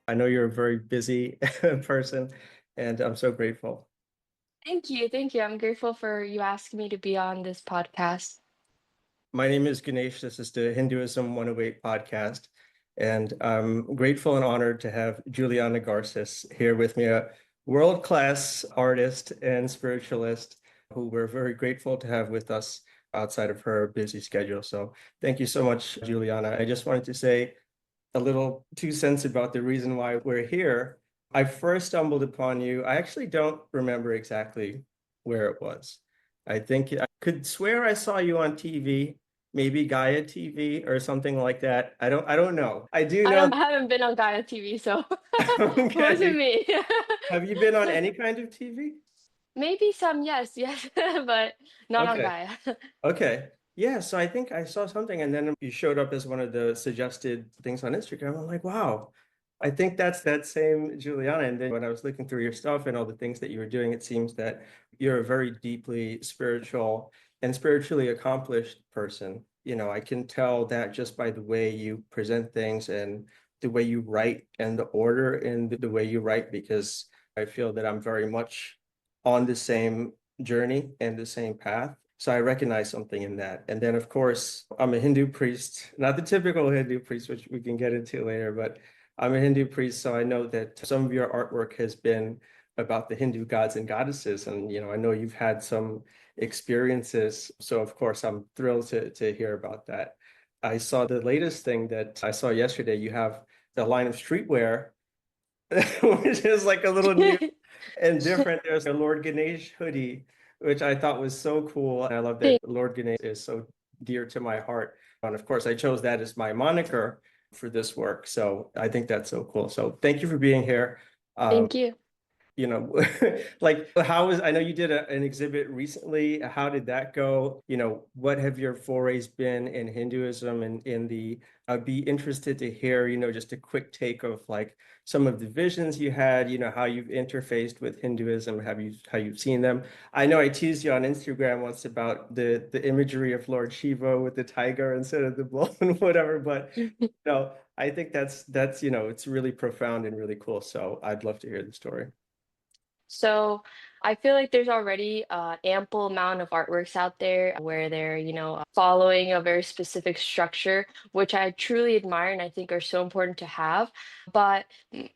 I know you're a very busy person, and I'm so grateful. Thank you. Thank you. I'm grateful for you asking me to be on this podcast. My name is Ganesh. This is the Hinduism 108 podcast, and I'm grateful and honored to have Juliana Garces here with me, a world-class artist and spiritualist who we're very grateful to have with us outside of her busy schedule. So thank you so much, Juliana. I just wanted to say a little 2 cents about the reason why we're here. I first stumbled upon you. I actually don't remember exactly where it was. I think I could swear I saw you on TV, maybe Gaia TV or something like that. I don't know. I do know. I haven't been on Gaia TV, so it wasn't Okay. me. Have you been on any kind of TV? Maybe some, yes, yes, but not on Okay. Gaia. Okay. Yeah, so I think I saw something and then you showed up as one of the suggested things on Instagram. I'm like, wow, I think that's that same Juliana. And then when I was looking through your stuff and all the things that you were doing, it seems that you're a very deeply spiritual and spiritually accomplished person. I can tell that just by the way you present things and the way you write and the order in the way you write, because I feel that I'm very much on the same journey and the same path. So I recognize something in that. And then, of course, I'm a Hindu priest, not the typical Hindu priest, which we can get into later, but I'm a Hindu priest. So I know that some of your artwork has been about the Hindu gods and goddesses. And, I know you've had some experiences. So, of course, I'm thrilled to hear about that. I saw the latest thing that I saw yesterday. You have the line of streetwear, which is like a little new and different. There's a Lord Ganesh hoodie, which I thought was so cool. And I love that Thank Lord Ganesh is so dear to my heart. And of course, I chose that as my moniker for this work. So I think that's so cool. So thank you for being here. Um, thank you. you know, like I know you did an exhibit recently. How did that go? What have your forays been in Hinduism and in I'd be interested to hear, just a quick take of like some of the visions you had, how you've interfaced with Hinduism, how you've seen them. I know I teased you on Instagram once about the imagery of Lord Shiva with the tiger instead of the bull and whatever, but I think that's it's really profound and really cool. So I'd love to hear the story. So I feel like there's already ample amount of artworks out there where they're, following a very specific structure, which I truly admire and I think are so important to have. But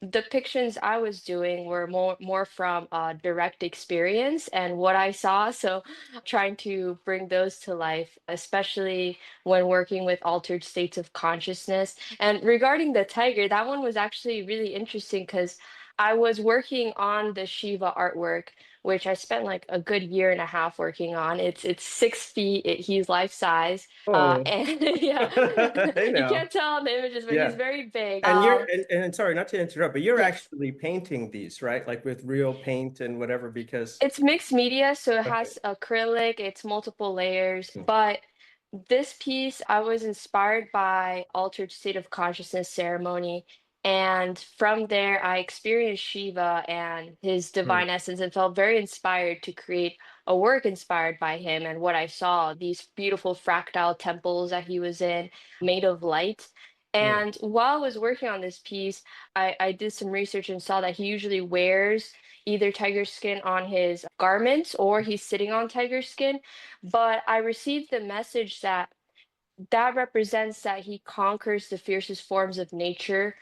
depictions I was doing were more from direct experience and what I saw. So trying to bring those to life, especially when working with altered states of consciousness. And regarding the tiger, that one was actually really interesting because I was working on the Shiva artwork, which I spent like a good year and a half working on. It's 6 feet. He's life size, Oh, and yeah, hey you now. can't tell on the images, but he's Yeah. very big. And and sorry, not to interrupt, but you're Yes, actually painting these, right? Like with real paint and whatever, because it's mixed media, so it okay. has acrylic. It's multiple layers, but this piece I was inspired by altered state of consciousness ceremony. And from there, I experienced Shiva and his Hmm. divine essence and felt very inspired to create a work inspired by him and what I saw, these beautiful fractal temples that he was in, made of light. Hmm. And while I was working on this piece, I did some research and saw that he usually wears either tiger skin on his garments or he's sitting on tiger skin. But I received the message that that represents that he conquers the fiercest forms of nature,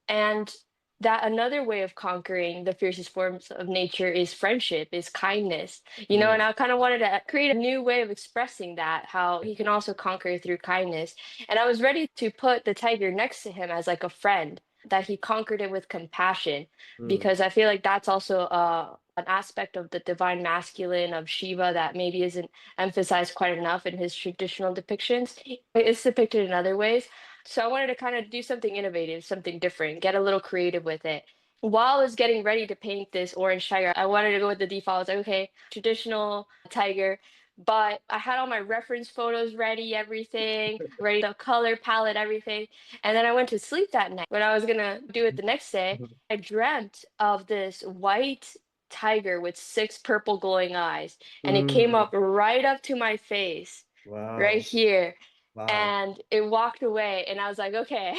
and that another way of conquering the fiercest forms of nature is friendship, is kindness, and Hmm. I kind of wanted to create a new way of expressing that, how he can also conquer through kindness. And I was ready to put the tiger next to him as like a friend, that he conquered it with compassion, Hmm. because I feel like that's also an aspect of the divine masculine of Shiva that maybe isn't emphasized quite enough in his traditional depictions. It's depicted in other ways. So I wanted to kind of do something innovative, something different, get a little creative with it. While I was getting ready to paint this orange tiger, I wanted to go with the default. I was like, okay, traditional tiger. But I had all my reference photos ready, everything, ready, the color palette, everything. And then I went to sleep that night. When I was gonna do it the next day, I dreamt of this white tiger with six purple glowing eyes. And it came Hmm. up right up to my face, right Wow. here. Wow. and it walked away, and I was like, okay,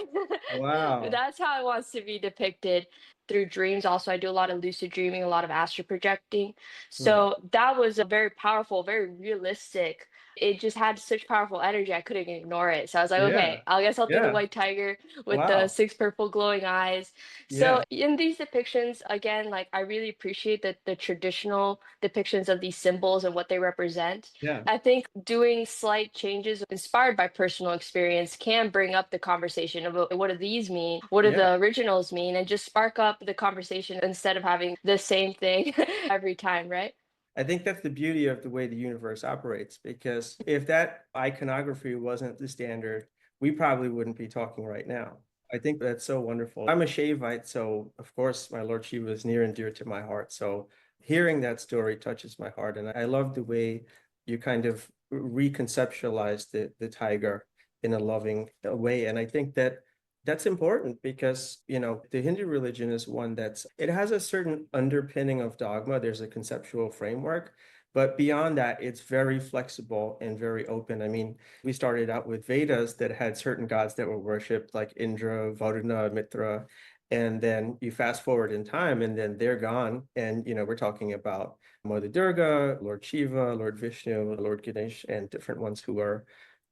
Wow. that's how it wants to be depicted through dreams. Also, I do a lot of lucid dreaming, a lot of astral projecting. Hmm. So that was a very powerful, very realistic. It just had such powerful energy, I couldn't ignore it. So I was like, Yeah. okay, I guess I'll do the Yeah. white tiger with the Wow. 6 purple glowing eyes. So Yeah. in these depictions, again, like I really appreciate the traditional depictions of these symbols and what they represent. Yeah. I think doing slight changes inspired by personal experience can bring up the conversation about what do these mean? What do Yeah. the originals mean? And just spark up the conversation instead of having the same thing every time, right? I think that's the beauty of the way the universe operates, because if that iconography wasn't the standard, we probably wouldn't be talking right now. I think that's so wonderful. I'm a Shaivite, so of course my Lord Shiva is near and dear to my heart. So hearing that story touches my heart. And I love the way you kind of reconceptualize the tiger in a loving way. And I think that that's important because, the Hindu religion is one it has a certain underpinning of dogma. There's a conceptual framework, but beyond that, it's very flexible and very open. I mean, we started out with Vedas that had certain gods that were worshipped, like Indra, Varuna, Mitra. And then you fast forward in time and then they're gone. And, we're talking about Mother Durga, Lord Shiva, Lord Vishnu, Lord Ganesh, and different ones who are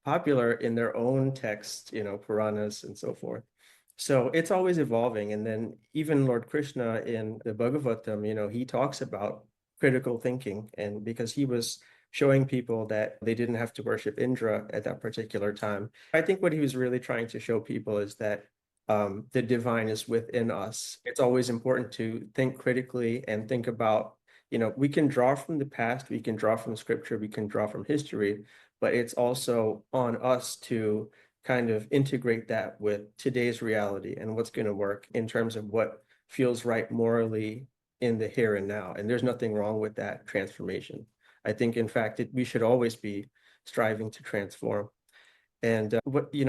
popular in their own texts, Puranas and so forth. So it's always evolving. And then even Lord Krishna in the Bhagavatam, he talks about critical thinking. And because he was showing people that they didn't have to worship Indra at that particular time. I think what he was really trying to show people is that the divine is within us. It's always important to think critically and think about, we can draw from the past, we can draw from scripture, we can draw from history, but it's also on us to kind of integrate that with today's reality and what's going to work in terms of what feels right morally in the here and now. And there's nothing wrong with that transformation. I think, in fact, we should always be striving to transform. And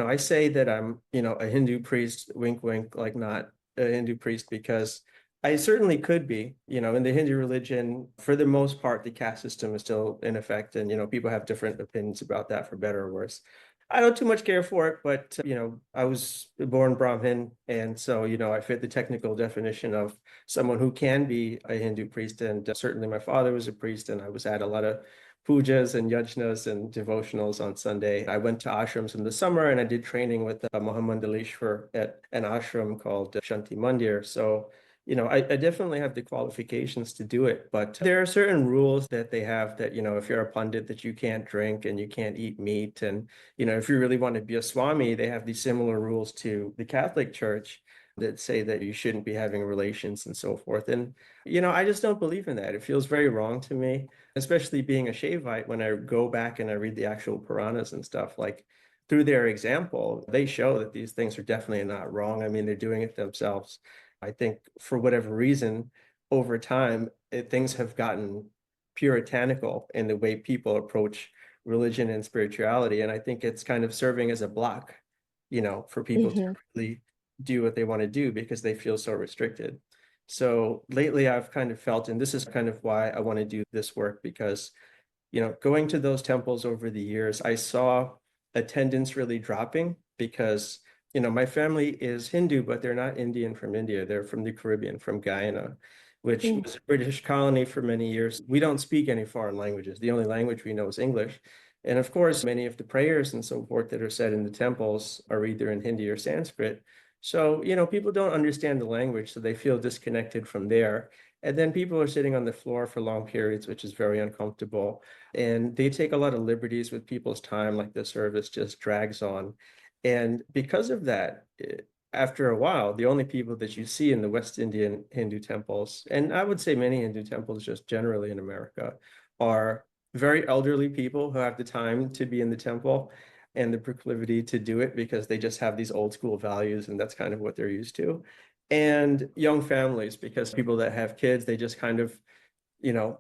I say that I'm, a Hindu priest, wink, wink, like not a Hindu priest, because I certainly could be, in the Hindu religion, for the most part, the caste system is still in effect. And, people have different opinions about that for better or worse. I don't too much care for it, but, I was born Brahmin. And so, I fit the technical definition of someone who can be a Hindu priest. And certainly my father was a priest, and I was at a lot of pujas and yajnas and devotionals on Sunday. I went to ashrams in the summer and I did training with Mahamandaleshwar at an ashram called Shanti Mandir. So, I definitely have the qualifications to do it, but there are certain rules that they have that, if you're a pundit, that you can't drink and you can't eat meat. And, if you really want to be a Swami, they have these similar rules to the Catholic Church that say that you shouldn't be having relations and so forth. And, I just don't believe in that. It feels very wrong to me, especially being a Shaivite. When I go back and I read the actual Puranas and stuff, like through their example, they show that these things are definitely not wrong. I mean, they're doing it themselves. I think for whatever reason, over time, things have gotten puritanical in the way people approach religion and spirituality. And I think it's kind of serving as a block, for people to Hmm. really do what they want to do because they feel so restricted. So lately I've kind of felt, and this is kind of why I want to do this work, because, going to those temples over the years, I saw attendance really dropping because, my family is Hindu, but they're not Indian from India. They're from the Caribbean, from Guyana, which was a British colony for many years. We don't speak any foreign languages. The only language we know is English. And of course, many of the prayers and so forth that are said in the temples are either in Hindi or Sanskrit. So, people don't understand the language, so they feel disconnected from there. And then people are sitting on the floor for long periods, which is very uncomfortable. And they take a lot of liberties with people's time, like the service just drags on. And because of that, after a while, the only people that you see in the West Indian Hindu temples, and I would say many Hindu temples just generally in America, are very elderly people who have the time to be in the temple and the proclivity to do it because they just have these old school values and that's kind of what they're used to. And young families, because people that have kids, they just kind of,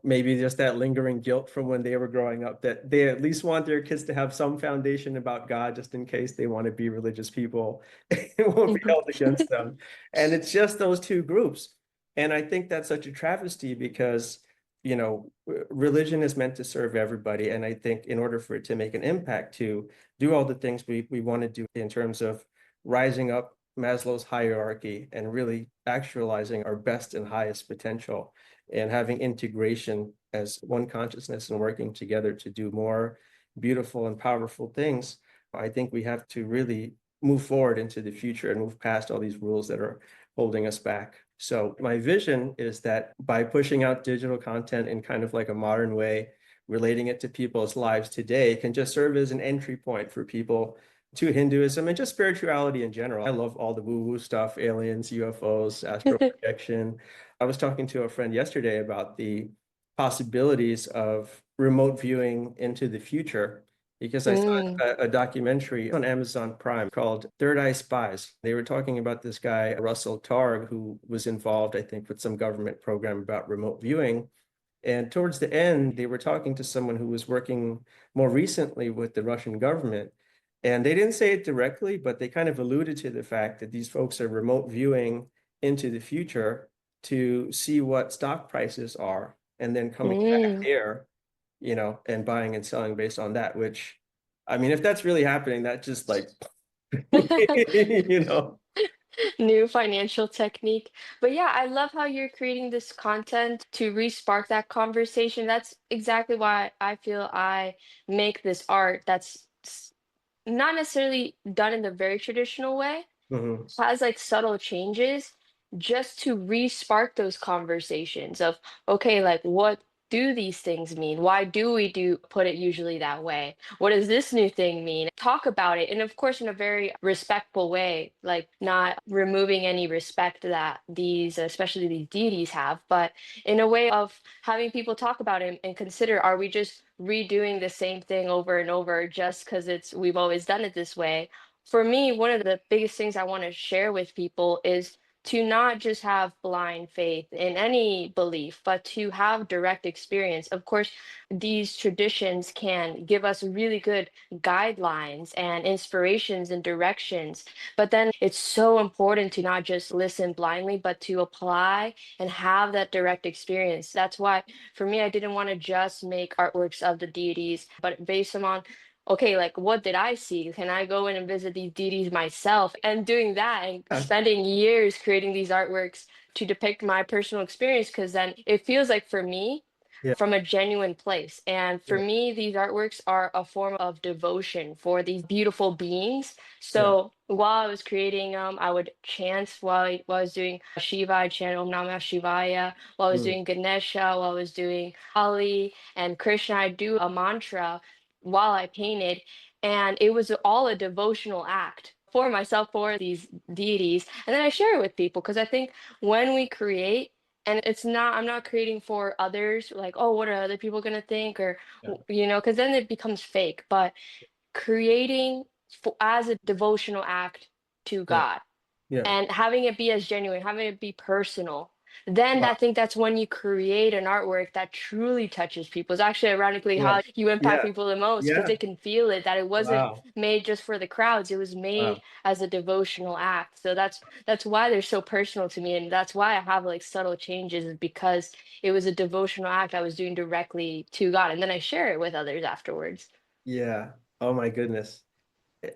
maybe just that lingering guilt from when they were growing up, that they at least want their kids to have some foundation about God just in case they want to be religious people. It won't be Hmm. held against them. And it's just those two groups. And I think that's such a travesty because religion is meant to serve everybody. And I think in order for it to make an impact, to do all the things we want to do in terms of rising up Maslow's hierarchy and really actualizing our best and highest potential and having integration as one consciousness and working together to do more beautiful and powerful things, I think we have to really move forward into the future and move past all these rules that are holding us back. So my vision is that by pushing out digital content in kind of like a modern way, relating it to people's lives today can just serve as an entry point for people to Hinduism and just spirituality in general. I love all the woo-woo stuff, aliens, UFOs, astral projection. I was talking to a friend yesterday about the possibilities of remote viewing into the future because I saw Mm, a documentary on Amazon Prime called Third Eye Spies. They were talking about this guy, Russell Targ, who was involved, I think, with some government program about remote viewing. And towards the end, they were talking to someone who was working more recently with the Russian government. And they didn't say it directly, but they kind of alluded to the fact that these folks are remote viewing into the future to see what stock prices are and then coming back mm. here, and buying and selling based on that, which, I mean, if that's really happening, that just like, you know. New financial technique. But yeah, I love how you're creating this content to re-spark that conversation. That's exactly why I feel I make this art that's not necessarily done in the very traditional way, Mhm. has like subtle changes just to re-spark those conversations of, okay, like what do these things mean? Why do we do put it usually that way? What does this new thing mean? Talk about it. And of course, in a very respectful way, like not removing any respect that these, especially these deities have, but in a way of having people talk about it and consider, are we just redoing the same thing over and over just because we've always done it this way? For me, one of the biggest things I want to share with people is to not just have blind faith in any belief, but to have direct experience. Of course, these traditions can give us really good guidelines and inspirations and directions. But then it's so important to not just listen blindly, but to apply and have that direct experience. That's why, for me, I didn't want to just make artworks of the deities, but base them on, okay, like what did I see? Can I go in and visit these deities myself? And doing that and Yeah. spending years creating these artworks to depict my personal experience, because then it feels like for me, Yeah. from a genuine place. And for Yeah. me, these artworks are a form of devotion for these beautiful beings. Yeah. So while I was creating them, I would chant while I was doing Shiva, I chant Om Namah Shivaya. While I was Mm. doing Ganesha, while I was doing Ali and Krishna, I do a mantra while I painted, and it was all a devotional act for myself, for these deities. And then I share it with people because I think when we create, and it's not, I'm not creating for others, like, oh, what are other people going to think? Or, Yeah. because then it becomes fake. But creating as a devotional act to Yeah. God Yeah. and having it be as genuine, having it be personal, then I Wow. think that's when you create an artwork that truly touches people. It's actually ironically Yeah. how you impact Yeah. people the most because Yeah. they can feel it, that it wasn't Wow. made just for the crowds. It was Wow. made as a devotional act. So that's why they're so personal to me. And that's why I have like subtle changes, is because it was a devotional act I was doing directly to God. And then I share it with others afterwards. Yeah. Oh my goodness.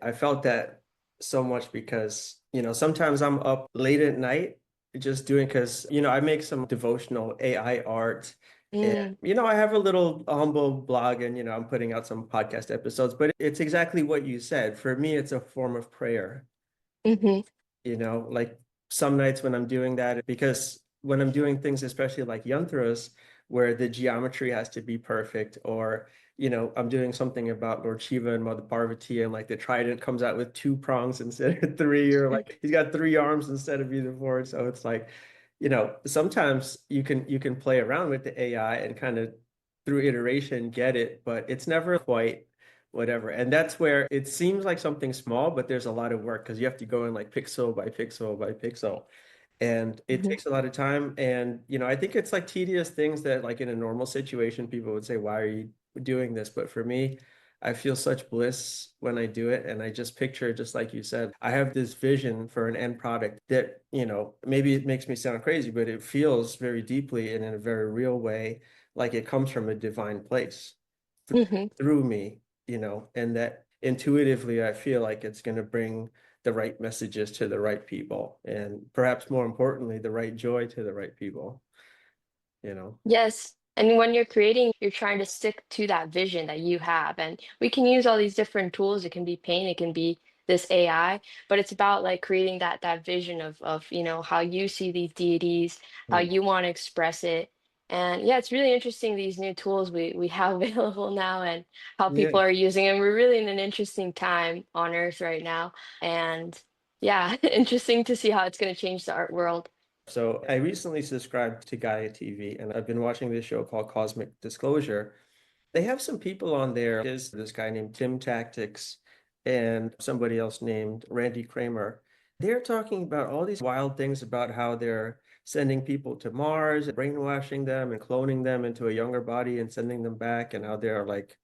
I felt that so much because, sometimes I'm up late at night just doing, because, I make some devotional AI art. And, Mm, I have a little humble blog and, I'm putting out some podcast episodes, but it's exactly what you said. For me, it's a form of prayer. hmm Like some nights when I'm doing that, because when I'm doing things, especially like yantras, where the geometry has to be perfect, or, I'm doing something about Lord Shiva and Mother Parvati, and like the trident comes out with two prongs instead of three, or like he's got three arms instead of either four. So it's like, sometimes you can play around with the AI and kind of through iteration get it, but it's never quite whatever. And that's where it seems like something small, but there's a lot of work because you have to go in like pixel by pixel by pixel. And it hmm takes a lot of time. And, I think it's like tedious things that like in a normal situation, people would say, why are you doing this? But for me, I feel such bliss when I do it. And I just picture, just like you said, I have this vision for an end product that, maybe it makes me sound crazy, but it feels very deeply and in a very real way like it comes from a divine place Hmm. through me, and that intuitively I feel like it's going to bring the right messages to the right people, and perhaps more importantly, the right joy to the right people, you know. Yes. And when you're creating, you're trying to stick to that vision that you have. And we can use all these different tools. It can be paint, it can be this AI, but it's about like creating that vision of, how you see these deities, how Mm. you want to express it. And yeah, it's really interesting these new tools we have available now and how Yeah. people are using them. We're really in an interesting time on Earth right now. And yeah, interesting to see how it's going to change the art world. So I recently subscribed to Gaia TV, and I've been watching this show called Cosmic Disclosure. They have some people on there. There's this guy named Tim Tactics and somebody else named Randy Kramer. They're talking about all these wild things about how they're sending people to Mars, brainwashing them and cloning them into a younger body and sending them back, and how they're like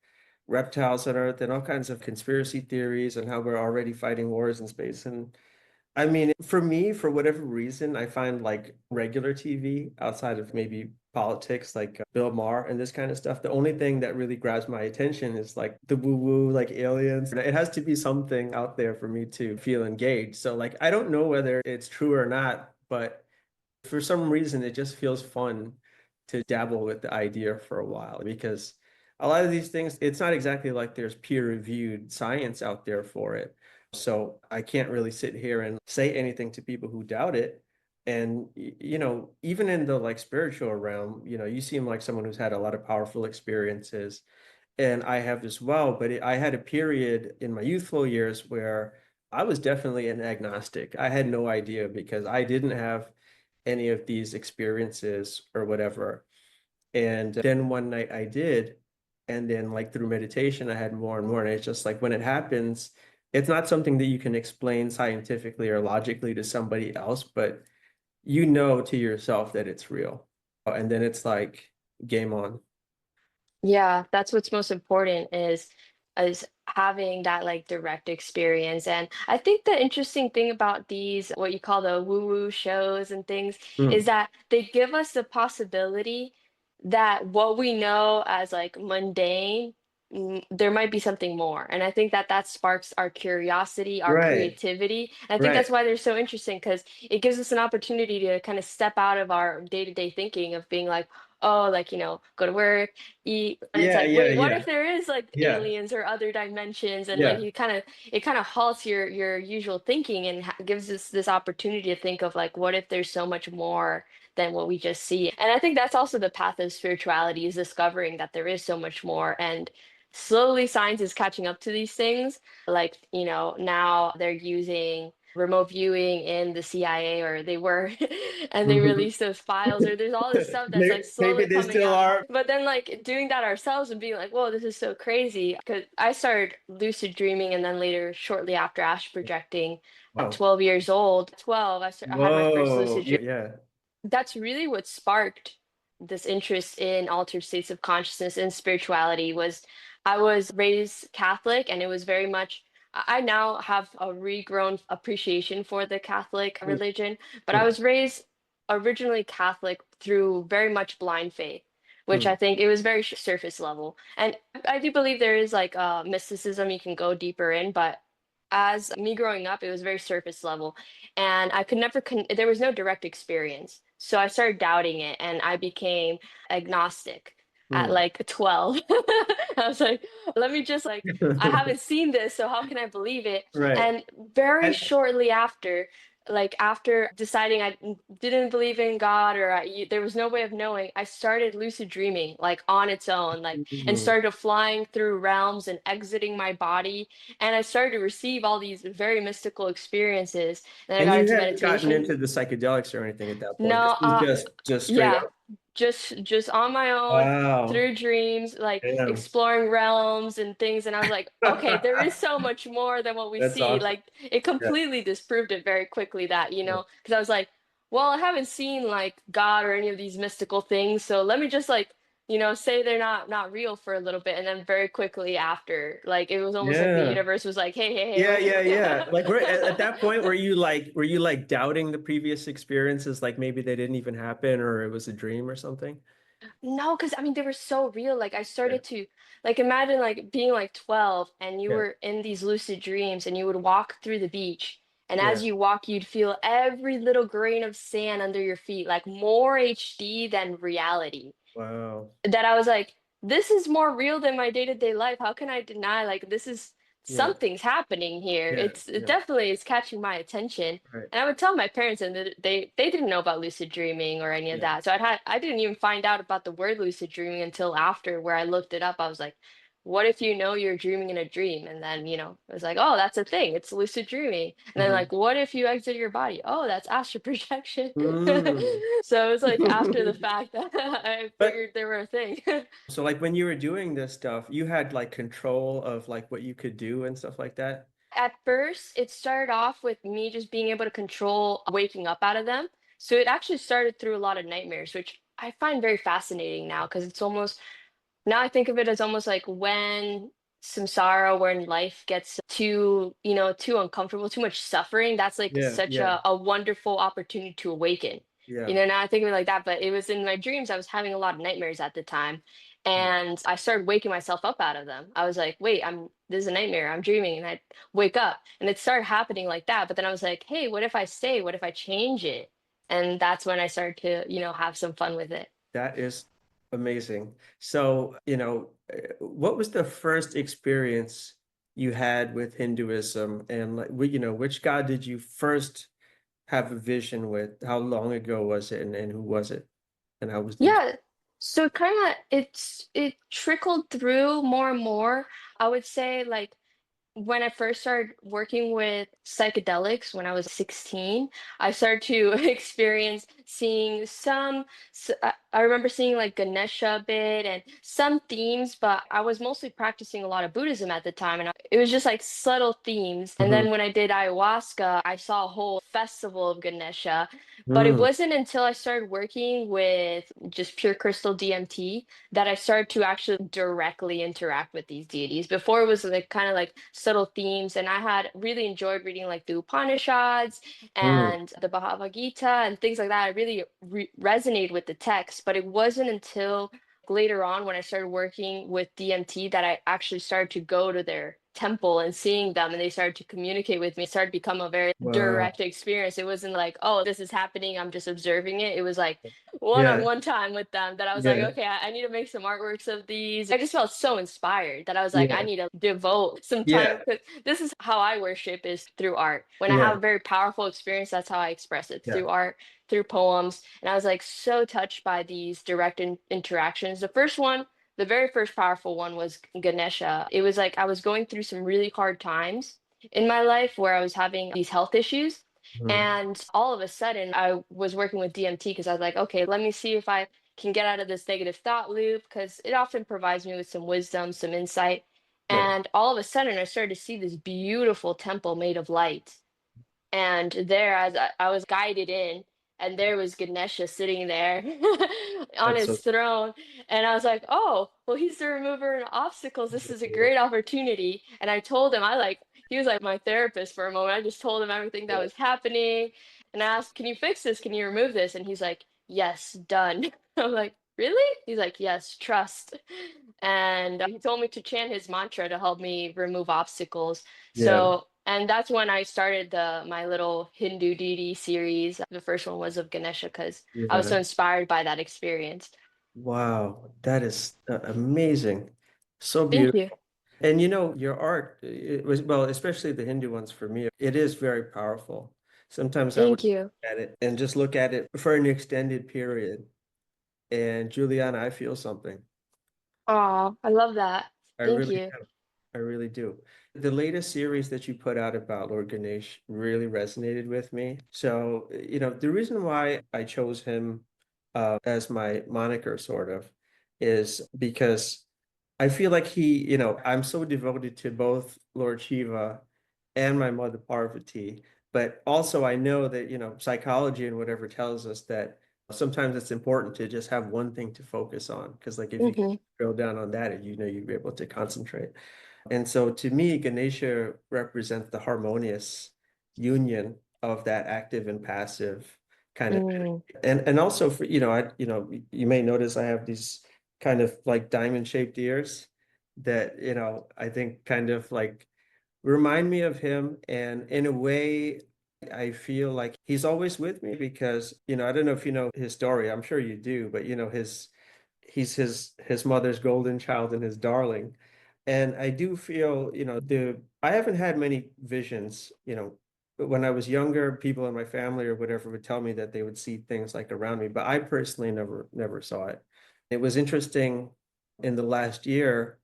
reptiles on Earth and all kinds of conspiracy theories and how we're already fighting wars in space. And I mean, for me, for whatever reason, I find like regular TV outside of maybe politics, like Bill Maher and this kind of stuff. The only thing that really grabs my attention is like the woo-woo, like aliens. It has to be something out there for me to feel engaged. So like, I don't know whether it's true or not, but for some reason, it just feels fun to dabble with the idea for a while because a lot of these things, it's not exactly like there's peer-reviewed science out there for it. So I can't really sit here and say anything to people who doubt it. And even in the like spiritual realm, you seem like someone who's had a lot of powerful experiences, and I have as well. But I had a period in my youthful years where I was definitely an agnostic. I had no idea because I didn't have any of these experiences or whatever. And then one night I did. And then, like, through meditation, I had more and more. And it's just like when it happens, it's not something that you can explain scientifically or logically to somebody else, but you know to yourself that it's real. And then it's like game on. Yeah, that's what's most important is having that like direct experience. And I think the interesting thing about these, what you call the woo-woo shows and things, is Mm. that they give us the possibility that what we know as like mundane, there might be something more. And I think that that sparks our curiosity, our Right, creativity. And I think right. that's why they're so interesting because it gives us an opportunity to kind of step out of our day-to-day thinking of being like, oh, like, go to work, eat, and it's Yeah, like, yeah, wait, what if yeah, there is like yeah, aliens or other dimensions? And like yeah. it kind of halts your usual thinking and gives us this opportunity to think of like, what if there's so much more than what we just see? And I think that's also the path of spirituality is discovering that there is so much more. And slowly science is catching up to these things. Like, now they're using remote viewing in the CIA, or they were, and they Mhm. released those files, or there's all this stuff that's like Maybe slowly they coming still out. are. But then like doing that ourselves and being like, whoa, this is so crazy. Because I started lucid dreaming and then later, shortly after, astral projecting at Wow. 12 years old. 12, I had my first Whoa. lucid dream. Yeah. That's really what sparked this interest in altered states of consciousness and spirituality. Was I was raised Catholic, and it was very much I now have a regrown appreciation for the Catholic Mm, religion, but I mm, was raised originally Catholic through very much blind faith, which I mm. think it was very surface level. And I do believe there is like mysticism you can go deeper in, but as me growing up, it was very surface level, and I could never there was no direct experience. So I started doubting it and I became agnostic at Mm. like 12. I was like, let me just like, I haven't seen this, so how can I believe it? Right. And very And shortly after, like after deciding I didn't believe in God, or there was no way of knowing, I started lucid dreaming like on its own, like, and mm. started flying through realms and exiting my body. And I started to receive all these very mystical experiences. Then I And got you into hadn't gotten meditation. into the psychedelics or anything at that point. This No, was just straight yeah, up. just on my own Wow. through dreams, like Damn. exploring realms and things. And I was like, okay, there is so much more than what we That's see. awesome. Like it Yeah. completely disproved it very quickly that, Yeah. because I was like, well, I haven't seen like God or any of these mystical things, so let me just like, say they're not real for a little bit, and then very quickly after, like it was almost like the Yeah. universe was like, hey, hey, hey, Yeah, wait. yeah, yeah. Like we're at that point were you like doubting the previous experiences, like maybe they didn't even happen or it was a dream or something? No, because I mean they were so real. Like I Yeah. started to like imagine like being like 12 and you Yeah. were in these lucid dreams and you would walk through the beach. And Yeah. as you walk, you'd feel every little grain of sand under your feet, like more HD than reality. Wow. That I was like, this is more real than my day-to-day life. How can I deny like this is Yeah. something's happening here? Yeah. It Yeah. definitely is catching my attention. Right. And I would tell my parents and they didn't know about lucid dreaming or any of Yeah. that. So I didn't even find out about the word lucid dreaming until after where I looked it up. I was like, what if you know you're dreaming in a dream? And then, it was like, oh, that's a thing. It's lucid dreaming. And then Hmm. like, what if you exit your body? Oh, that's astral projection. Mm. So it was like after the fact that I But figured they were a thing. so like when you were doing this stuff, you had like control of like what you could do and stuff like that. At first, it started off with me just being able to control waking up out of them. So it actually started through a lot of nightmares, which I find very fascinating now because it's almost now I think of it as almost like when samsara, when life gets too, too uncomfortable, too much suffering, that's like Yeah. such Yeah. a wonderful opportunity to awaken. Yeah. Now I think of it like that, but it was in my dreams. I was having a lot of nightmares at the time. Yeah. And I started waking myself up out of them. I was like, wait, this is a nightmare. I'm dreaming. And I wake up. And it started happening like that. But then I was like, hey, what if I stay? What if I change it? And that's when I started to, have some fun with it. That is amazing. So, what was the first experience you had with Hinduism and like, which God did you first have a vision with? How long ago was it and who was it? And how was the, Yeah. So it trickled through more and more. I would say like when I first started working with psychedelics when I was 16, I started to experience seeing I remember seeing like Ganesha a bit and some themes, but I was mostly practicing a lot of Buddhism at the time. And it was just like subtle themes. And Mhm. then when I did ayahuasca, I saw a whole festival of Ganesha. But it Mm, wasn't until I started working with just pure crystal DMT that I started to actually directly interact with these deities. Before it was like kind of like subtle themes, and I had really enjoyed reading like the Upanishads mm, and the Bhagavad Gita and things like that. I really resonated with the text, but it wasn't until later on when I started working with DMT that I actually started to go to their temple and seeing them and they started to communicate with me. It started to become a very wow. direct experience. It wasn't like, oh, this is happening, I'm just observing it. It was like Yeah. one-on-one time with them that I was like, Yeah. okay, I need to make some artworks of these. I just felt so inspired that I was like, I Yeah. need to devote some time Yeah. because this is how I worship is through art. When I Yeah. have a very powerful experience, that's how I express it Yeah. through art, through poems. And I was like so touched by these direct interactions. The very first powerful one was Ganesha. It was like I was going through some really hard times in my life where I was having these health issues. Mm, And all of a sudden, I was working with DMT because I was like, okay, let me see if I can get out of this negative thought loop because it often provides me with some wisdom, some insight. yeah. And all of a sudden, I started to see this beautiful temple made of light. And there, as I was guided in, and there was Ganesha sitting there on That's his so throne. And I was like, oh, well, he's the remover of obstacles. This is a great opportunity. And I told him, he was like my therapist for a moment. I just told him everything that yeah. was happening. And I asked, can you fix this? Can you remove this? And he's like, yes, done. I'm like, really? He's like, yes, trust. And he told me to chant his mantra to help me remove obstacles. Yeah. So, and that's when I started my little Hindu deity series. The first one was of Ganesha because I was Yeah. so inspired by that experience. Wow. That is amazing. So Thank beautiful. you. And your art, it was, well, especially the Hindu ones for me, it is very powerful. Sometimes I would Thank you. look at it and just look at it for an extended period. And Juliana, I feel something. Oh, I love that. I Thank really you. do. I really do. The latest series that you put out about Lord Ganesh really resonated with me. So, the reason why I chose him as my moniker, sort of, is because I feel like I'm so devoted to both Lord Shiva and my mother Parvati, but also I know that, psychology and whatever tells us that sometimes it's important to just have one thing to focus on. Because like if you Hmm. drill down on that, you'll be able to concentrate. And so to me, Ganesha represents the harmonious union of that active and passive, kind of. Mm. And also for, you may notice I have these kind of like diamond shaped ears that, I think kind of like remind me of him. And in a way, I feel like he's always with me because, I don't know if you know his story. I'm sure you do, but he's his mother's golden child and his darling. And I do feel, I haven't had many visions, but when I was younger, people in my family or whatever would tell me that they would see things like around me, but I personally never saw it. It was interesting in the last year,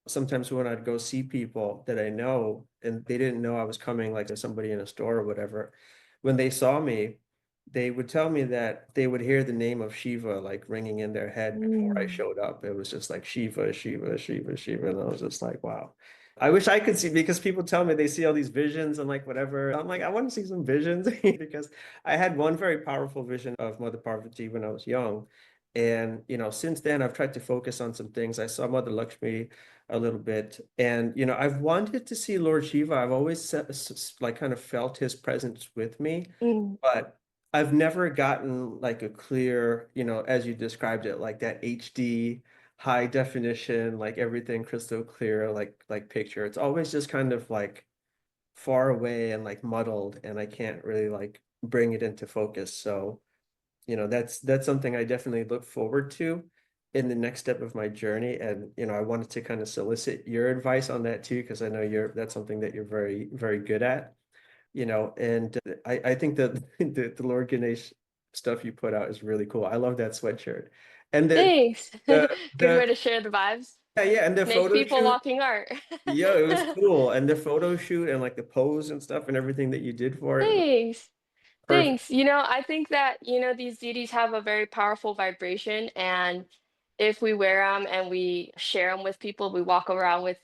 sometimes when I'd go see people that I know and they didn't know I was coming, like to somebody in a store or whatever, when they saw me, they would tell me that they would hear the name of Shiva like ringing in their head before I Mm. showed up. It was just like Shiva, Shiva, Shiva, Shiva. And I was just like, wow. I wish I could see because people tell me they see all these visions and like whatever. I'm like, I want to see some visions because I had one very powerful vision of Mother Parvati when I was young. And, since then I've tried to focus on some things. I saw Mother Lakshmi a little bit. And, I've wanted to see Lord Shiva. I've always like kind of felt his presence with me, Mm. but I've never gotten like a clear, as you described it, like that HD high definition, like everything crystal clear, like picture. It's always just kind of like far away and like muddled, and I can't really like bring it into focus. So, that's something I definitely look forward to in the next step of my journey. And, I wanted to kind of solicit your advice on that too, because I know that's something that you're very, very good at, and I think that the Lord Ganesh stuff you put out is really cool. I love that sweatshirt. And Thanks. Good way the to share the vibes. yeah, and the Make photo people shoot, walking art. yeah, it was cool. And the photo shoot and like the pose and stuff and everything that you did for it was Thanks. perfect. Thanks. I think that, these deities have a very powerful vibration. And if we wear them and we share them with people, we walk around with,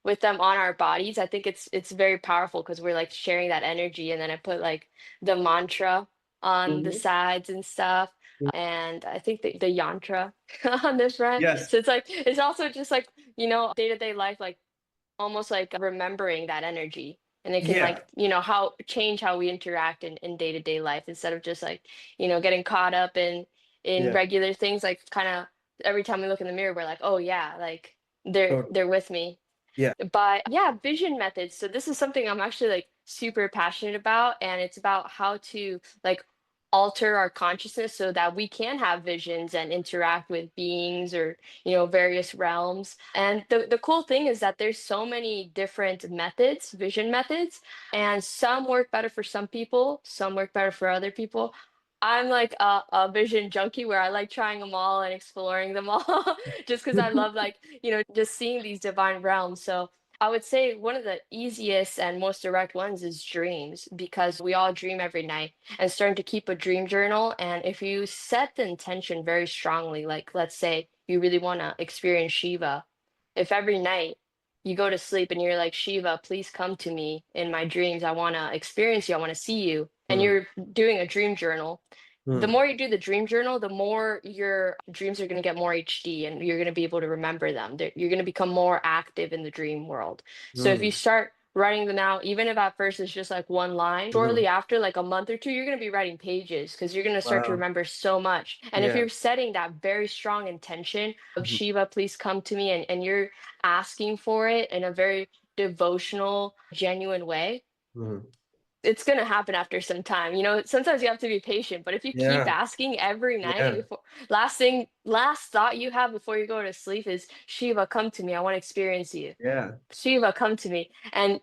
with them on our bodies, I think it's very powerful because we're like sharing that energy. And then I put like the mantra on the Mhm. sides and stuff. And I think the yantra on the front. Yes. So it's also just like, day-to-day life, like almost like remembering that energy, and it can Yeah. like how change how we interact in day-to-day life instead of just like getting caught up in Yeah. regular things, like kind of every time we look in the mirror we're like, oh yeah, like they're Totally. they're with me. Yeah. But yeah, vision methods. So this is something I'm actually like super passionate about, and it's about how to like alter our consciousness so that we can have visions and interact with beings or various realms. And the cool thing is that there's so many different methods, vision methods, and some work better for some people, some work better for other people. I'm like a vision junkie where I like trying them all and exploring them all just because I love like, just seeing these divine realms. So I would say one of the easiest and most direct ones is dreams, because we all dream every night, and starting to keep a dream journal. And if you set the intention very strongly, like let's say you really want to experience Shiva, if every night you go to sleep and you're like, Shiva, please come to me in my dreams. I want to experience you. I want to see you. And Mm, you're doing a dream journal. The mm, more you do the dream journal, the more your dreams are going to get more HD, and you're going to be able to remember them. You're going to become more active in the dream world. So if you mm, start writing them out, even if at first it's just like one line, mhm. shortly after, like a month or two, you're going to be writing pages because you're going to start to Wow. remember so much. And if Yeah. you're setting that very strong intention of Mhm. Shiva, please come to me, and you're asking for it in a very devotional, genuine way, Mhm. it's gonna happen after some time. Sometimes you have to be patient, but if you keep Yeah. asking every night Yeah. before, last thought you have before you go to sleep is, Shiva, come to me. I want to experience you. Yeah. Shiva, come to me. And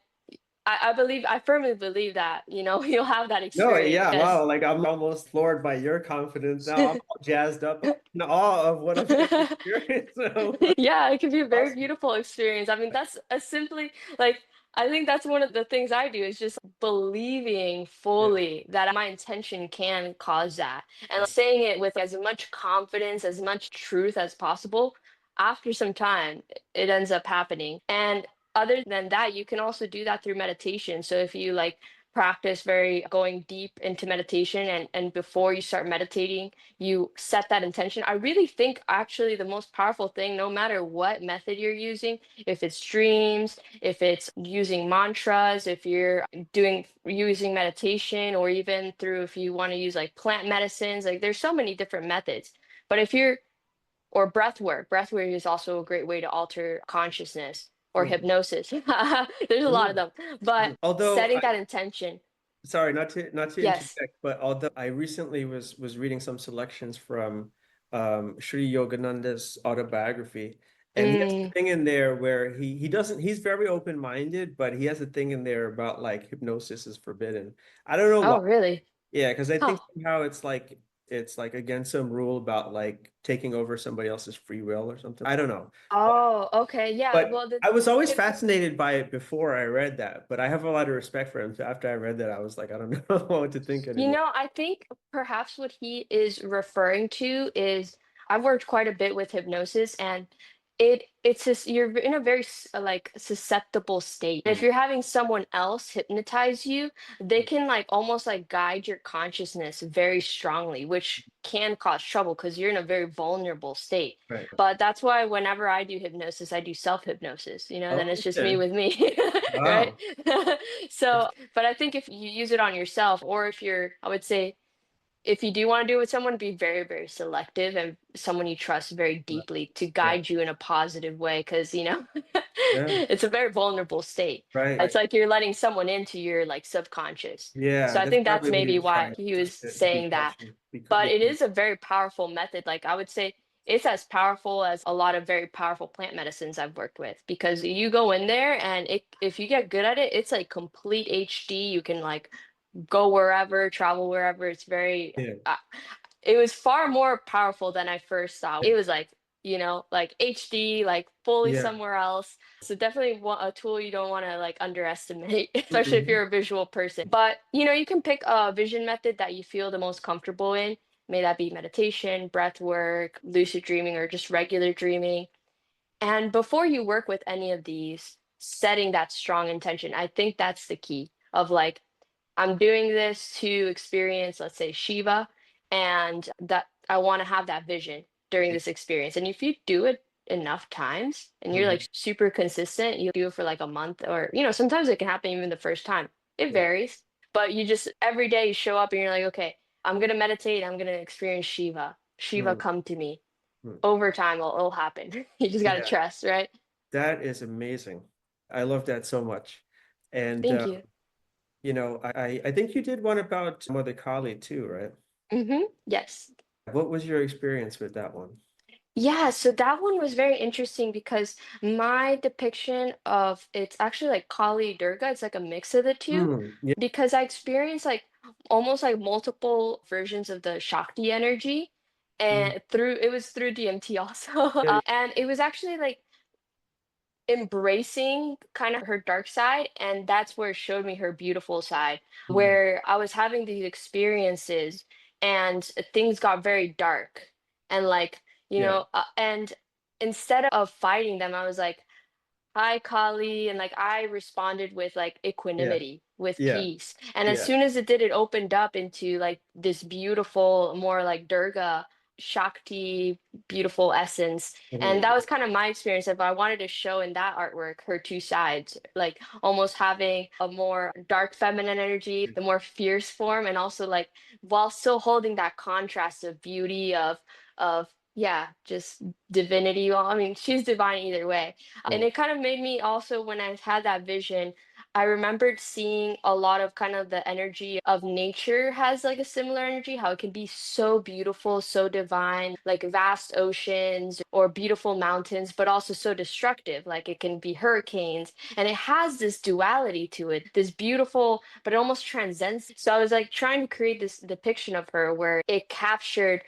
I firmly believe that, you'll have that No, yeah, experience. wow. Like I'm almost floored by your confidence. Now I'm all jazzed up in awe of what I'm going to experience. So Yeah, it can be a very awesome. beautiful experience. I mean, that's a simply like, I think that's one of the things I do is just believing Yeah. fully that my intention can cause that. And like, saying it with as much confidence, as much truth as possible. After some time, it ends up happening. And other than that, you can also do that through meditation. So if you like practice very going deep into meditation, and before you start meditating, you set that intention. I really think actually the most powerful thing, no matter what method you're using, if it's dreams, if it's using mantras, if you're doing using meditation, or even through if you want to use like plant medicines, like there's so many different methods. But if you're or breath work. Breath work is also a great way to alter consciousness, or Mhm. hypnosis. There's a lot of Mhm. them. But Although setting that intention. sorry, not to Yes. interject, but although I recently was reading some selections from Sri Yogananda's autobiography, and he has a Mm. thing in there where he doesn't he's very open-minded, but he has a thing in there about like hypnosis is forbidden. I don't know why. Oh, really? Yeah, because I Huh. think somehow it's like against some rule about like taking over somebody else's free will or something. I don't know. Oh, okay. Yeah. But Well, the I was always hip fascinated by it before I read that, but I have a lot of respect for him. So after I read that, I was like, I don't know what to think You anymore. know, I think perhaps what he is referring to is I've worked quite a bit with hypnosis, and it's just you're in a very like susceptible state. If Mm, you're having someone else hypnotize you, they can like almost like guide your consciousness very strongly, which can cause trouble because you're in a very vulnerable state. right. But that's why whenever I do hypnosis, I do self-hypnosis, then Oh, it's just me okay. with me, right? Wow. So but I think if you use it on yourself, or if you're, I would say, if you do want to do it with someone, be very, very selective and someone you trust very Right. deeply to Right. guide you in a positive way. Because, Yeah. it's a very vulnerable state. Right. It's like you're letting someone into your like subconscious. So Yeah. I That's think that's probably what he maybe was why trying he to was be saying that. cautious. But it is a very powerful method. Like I would say it's as powerful as a lot of very powerful plant medicines I've worked with, because you go in there and if you get good at it, it's like complete HD. You can like go wherever, travel wherever. It's very, Yeah. it was far more powerful than I first thought. It was like, like HD, like fully Yeah. somewhere else. So definitely a tool you don't want to like underestimate, especially if Mhm. you're a visual person. But, you can pick a vision method that you feel the most comfortable in. May that be meditation, breath work, lucid dreaming, or just regular dreaming. And before you work with any of these, setting that strong intention, I think that's the key of like, I'm doing this to experience, let's say, Shiva, and that I want to have that vision during this experience. And if you do it enough times and you're Mhm. like super consistent, you do it for like a month, or, sometimes it can happen even the first time. It Yeah. varies, but you just every day you show up and you're like, okay, I'm going to meditate, I'm going to experience Shiva. Shiva, Mm, come to me. mm. Over time, it'll happen. You just got to Yeah. trust, right? That is amazing. I love that so much. And Thank you. I think you did one about Mother Kali too, right? Yes. What was your experience with that one? Yeah, so that one was very interesting because my depiction of it's actually like Kali Durga, it's like a mix of the two, Yeah. because I experienced like almost like multiple versions of the Shakti energy, Mm. and it was through DMT also. Yeah. And it was actually like embracing kind of her dark side, and that's where it showed me her beautiful side, Mm. where I was having these experiences and things got very dark, and like, Yeah. and instead of fighting them, I was like, hi Kali, and like I responded with like Yeah. equanimity, with Yeah. peace. And as Yeah. soon as it did, it opened up into like this beautiful, more like Durga, Shakti, beautiful essence. And that Mhm. was kind of my experience of I wanted to show in that artwork her two sides, like almost having a more dark feminine energy, the more fierce form, and also like while still holding that contrast of beauty of yeah, just divinity. Well, I mean, she's divine either way. And Mm. it kind of made me also, when I had that vision, I remembered seeing a lot of kind of the energy of nature has like a similar energy, how it can be so beautiful, so divine, like vast oceans or beautiful mountains, but also so destructive, like it can be hurricanes. And it has this duality to it, this beautiful, but it almost transcends. So I was like trying to create this depiction of her where it captured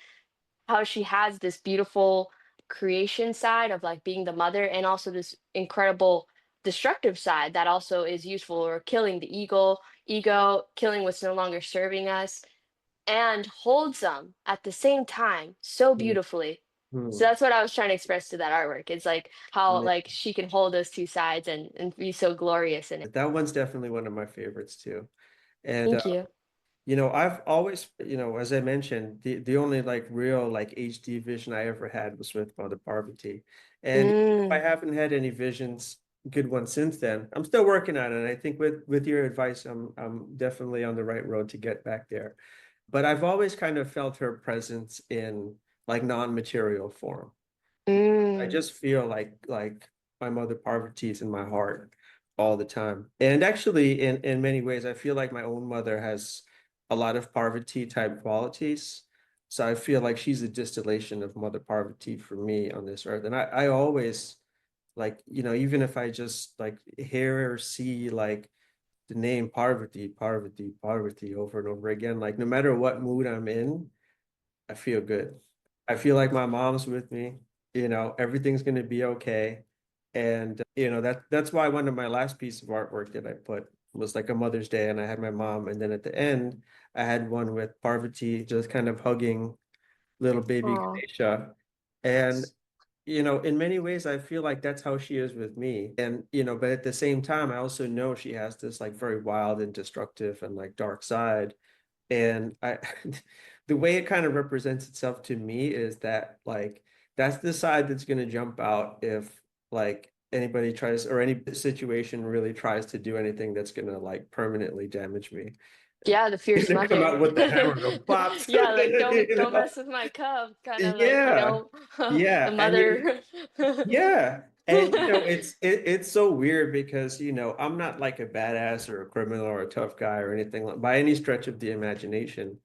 how she has this beautiful creation side of like being the mother, and also this incredible destructive side that also is useful, or killing the ego, killing what's no longer serving us, and holds them at the same time so Mm. beautifully. So Mm. that's what I was trying to express to that artwork. It's like how like Amazing. she can hold those two sides and be so glorious in it. That one's definitely one of my favorites too. And Thank you. I've always, as I mentioned, the only like real like HD vision I ever had was with Mother Parvati. And even if I Mm, haven't had any visions, good ones since then, I'm still working on it. And I think with your advice, I'm definitely on the right road to get back there. But I've always kind of felt her presence in like non-material form. I mm, just feel like my mother Parvati is in my heart all the time. And actually, in many ways, I feel like my own mother has a lot of Parvati type qualities. So I feel like she's a distillation of Mother Parvati for me on this earth. And I always like, even if I just like hear or see like the name Parvati, Parvati, Parvati over and over again, like no matter what mood I'm in, I feel good. I feel like my mom's with me, everything's going to be okay. And that's why one of my last pieces of artwork that I put was like a Mother's Day, and I had my mom, and then at the end I had one with Parvati just kind of hugging little baby oh, Ganesha. And in many ways I feel like that's how she is with me. And but at the same time I also know she has this like very wild and destructive and like dark side. And the way it kind of represents itself to me is that like that's the side that's going to jump out if like anybody tries or any situation really tries to do anything that's going to like permanently damage me. yeah, the fierce It's going to come mother. out with the hammer and go pops. Yeah, like you don't know? mess with my cub, kind of like, Yeah. the Yeah. And mother. yeah. And it's so weird because I'm not like a badass or a criminal or a tough guy or anything like by any stretch of the imagination.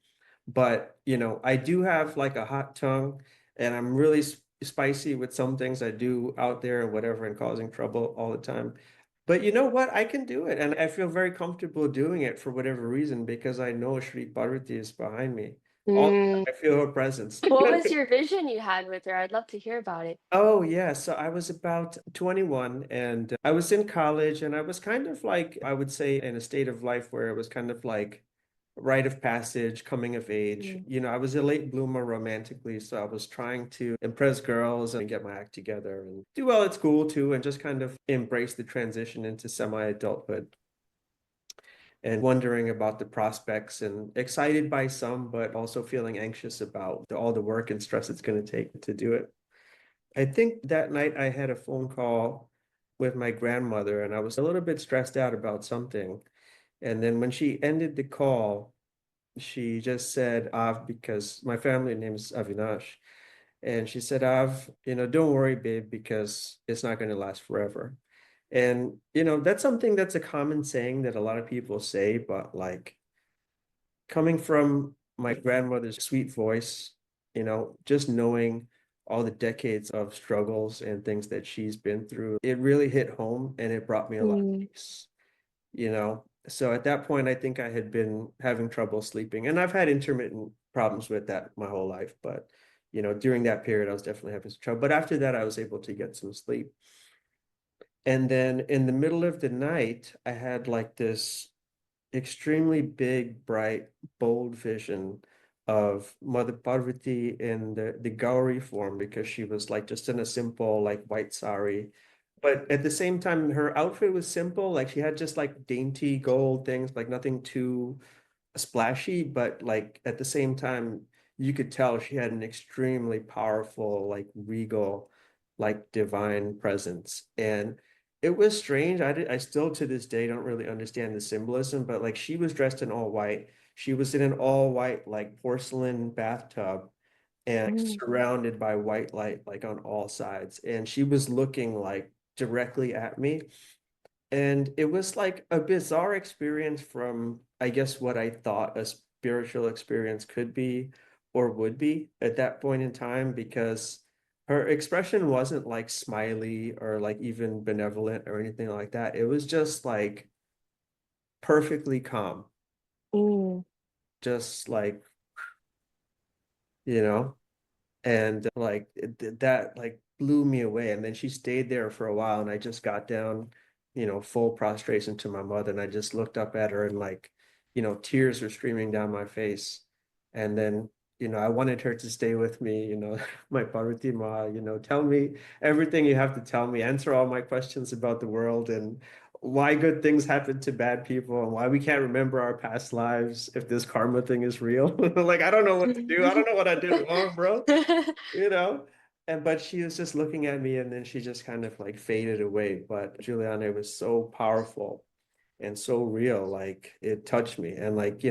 But I do have like a hot tongue and I'm really spicy with some things I do out there and whatever and causing trouble all the time. But you know what? I can do it and I feel very comfortable doing it for whatever reason because I know Sri Parvati is behind me. All the Mm. time I feel her presence. What was your vision you had with her? I'd love to hear about it. Oh, yeah. So I was about 21 and I was in college and I was kind of like, I would say, in a state of life where it was kind of like rite of passage, coming of age. Mm. I was a late bloomer romantically, so I was trying to impress girls and get my act together and do well at school too, and just kind of embrace the transition into semi-adulthood and wondering about the prospects and excited by some, but also feeling anxious about all the work and stress it's going to take to do it. I think that night I had a phone call with my grandmother and I was a little bit stressed out about something. And then when she ended the call, she just said Av because my family name is Avinash. And she said, Av, don't worry, babe, because it's not going to last forever. And, that's something that's a common saying that a lot of people say, but like coming from my grandmother's sweet voice, just knowing all the decades of struggles and things that she's been through, it really hit home and it brought me a lot of Mm. peace, So at that point, I think I had been having trouble sleeping, and I've had intermittent problems with that my whole life. But, during that period, I was definitely having some trouble. But after that, I was able to get some sleep. And then in the middle of the night, I had like this extremely big, bright, bold vision of Mother Parvati in the Gauri form because she was like just in a simple like white sari. But at the same time, her outfit was simple. Like she had just like dainty gold things, like nothing too splashy, but like at the same time, you could tell she had an extremely powerful, like regal, like divine presence. And it was strange. I still to this day don't really understand the symbolism, but like she was dressed in all white. She was in an all white, like porcelain bathtub and like, Mm. surrounded by white light, like on all sides. And she was looking like directly at me. And it was like a bizarre experience from, I guess, what I thought a spiritual experience could be or would be at that point in time, because her expression wasn't like smiley or like even benevolent or anything like that. It was just like perfectly calm, Mm. just like, you know, and like that like blew me away. And then she stayed there for a while and I just got down, full prostration to my mother and I just looked up at her and like, tears were streaming down my face. And then I wanted her to stay with me, my Parvati Ma, tell me everything you have to tell me, answer all my questions about the world and why good things happen to bad people and why we can't remember our past lives if this karma thing is real. Like, I don't know what to do. I don't know what I did wrong, bro. You know? And but she was just looking at me and then she just kind of like faded away. But Juliana was so powerful and so real, like it touched me. And like,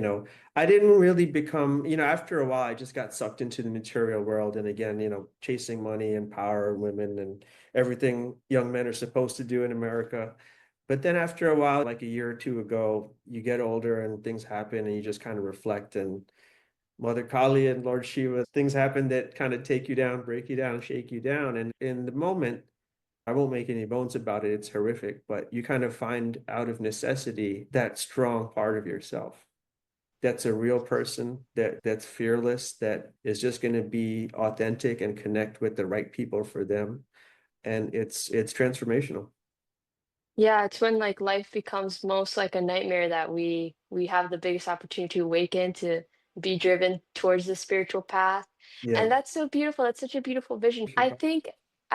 I didn't really become, after a while, I just got sucked into the material world. And again, chasing money and power and women and everything young men are supposed to do in America. But then after a while, like a year or two ago, you get older and things happen and you just kind of reflect and Mother Kali and Lord Shiva, things happen that kind of take you down, break you down, shake you down. And in the moment, I won't make any bones about it. It's horrific, but you kind of find out of necessity that strong part of yourself. That's a real person that's fearless, that is just going to be authentic and connect with the right people for them. And it's transformational. Yeah, it's when like life becomes most like a nightmare that we have the biggest opportunity to awaken to be driven towards the spiritual path. Yeah. And that's so beautiful. That's such a beautiful vision. I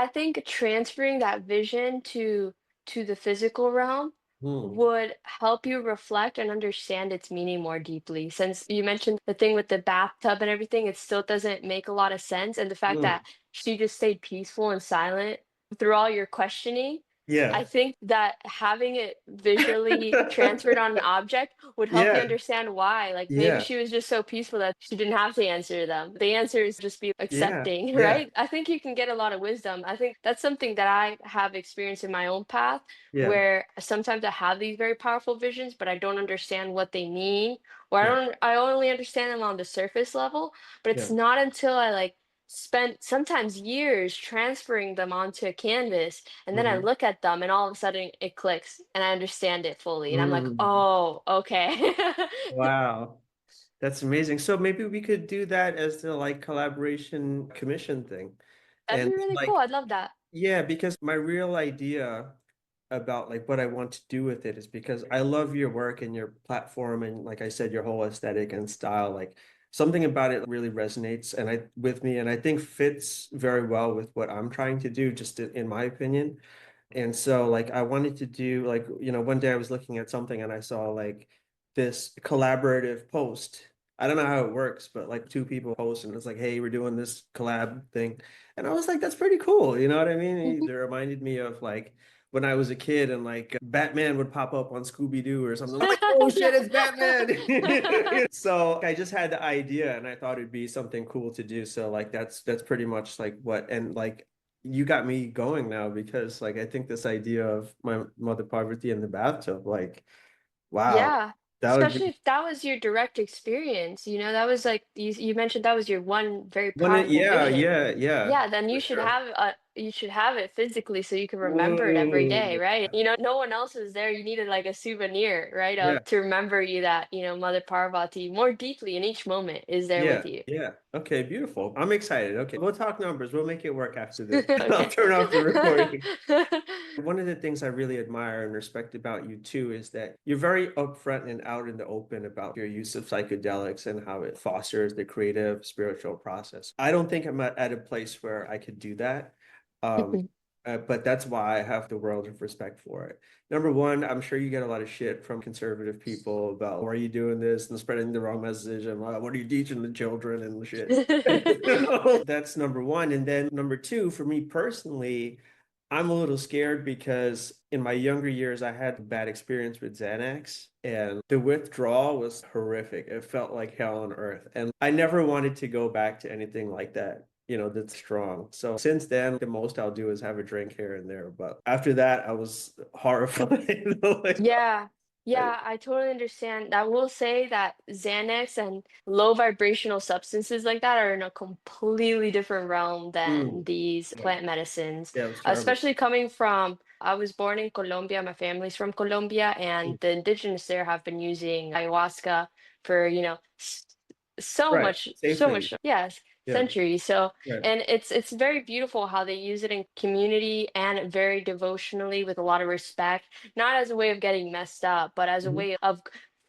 think transferring that vision to the physical realm Hmm. would help you reflect and understand its meaning more deeply. Since you mentioned the thing with the bathtub and everything, it still doesn't make a lot of sense. And the fact Hmm. that she just stayed peaceful and silent through all your questioning, I Yeah. think that having it visually transferred on an object would help you Yeah. understand why. Like maybe Yeah. she was just so peaceful that she didn't have to answer them. The answer is just be Yeah. accepting, Yeah. right? I think you can get a lot of wisdom. I think that's something that I have experienced in my own path Yeah. where sometimes I have these very powerful visions, but I don't understand what they mean, or Yeah. I only understand them on the surface level. But it's Yeah. not until I like spent sometimes years transferring them onto a canvas and then I Hmm. look at them and all of a sudden it clicks and I understand it fully. And I'm like, Mm. oh, okay. Wow. That's amazing. So maybe we could do that as the like collaboration commission thing. That'd And be really cool. like, I'd love that. yeah, because my real idea about like what I want to do with it is because I love your work and your platform and like I said, your whole aesthetic and style. Like something about it really resonates and I with me and I think fits very well with what I'm trying to do, just in my opinion. And so like I wanted to do like, one day I was looking at something and I saw like this collaborative post. I don't know how it works, but like two people post and it's like, hey, we're doing this collab thing. And I was like, that's pretty cool. You know what I mean? It reminded me of like when I was a kid and like Batman would pop up on Scooby-Doo or something. I'm like, oh shit, it's Batman. So I just had the idea and I thought it'd be something cool to do. So like that's pretty much like what and like you got me going now because like I think this idea of my mother Parvati in the bathtub, like, wow, Yeah. that would Especially be if that was your direct experience, that was like you mentioned that was your one very one powerful yeah, vision. yeah, yeah, Yeah, then for sure. you should have it physically so you can remember it every day, Mm, right? No one else is there. You needed like a souvenir, right? yeah. Of to remember you that, Mother Parvati more deeply in each moment is there Yeah, with you. yeah. Okay, beautiful. I'm excited. Okay, we'll talk numbers. We'll make it work after this. I'll Okay. turn off the recording. One of the things I really admire and respect about you too is that you're very upfront and out in the open about your use of psychedelics and how it fosters the creative spiritual process. I don't think I'm at a place where I could do that. Um, but that's why I have the world of respect for it. Number one, I'm sure you get a lot of shit from conservative people about why are you doing this and spreading the wrong message and what are you teaching the children and shit. That's number one. And then number two, for me personally, I'm a little scared because in my younger years, I had a bad experience with Xanax and the withdrawal was horrific. It felt like hell on earth. And I never wanted to go back to anything like that, that's strong. So since then, the most I'll do is have a drink here and there. But after that, I was horrified. Like, Yeah. I- Yeah, I totally understand. I will say that Xanax and low vibrational substances like that are in a completely different realm than mm, these yeah, plant medicines, yeah, it was terrible. especially coming from, I was born in Colombia, my family's from Colombia, Mm, and the indigenous there have been using ayahuasca for, so right. much, so Safely. much, yes, Yeah. centuries. So Right. and it's very beautiful how they use it in community and very devotionally with a lot of respect, not as a way of getting messed up, but as a Mhm. way of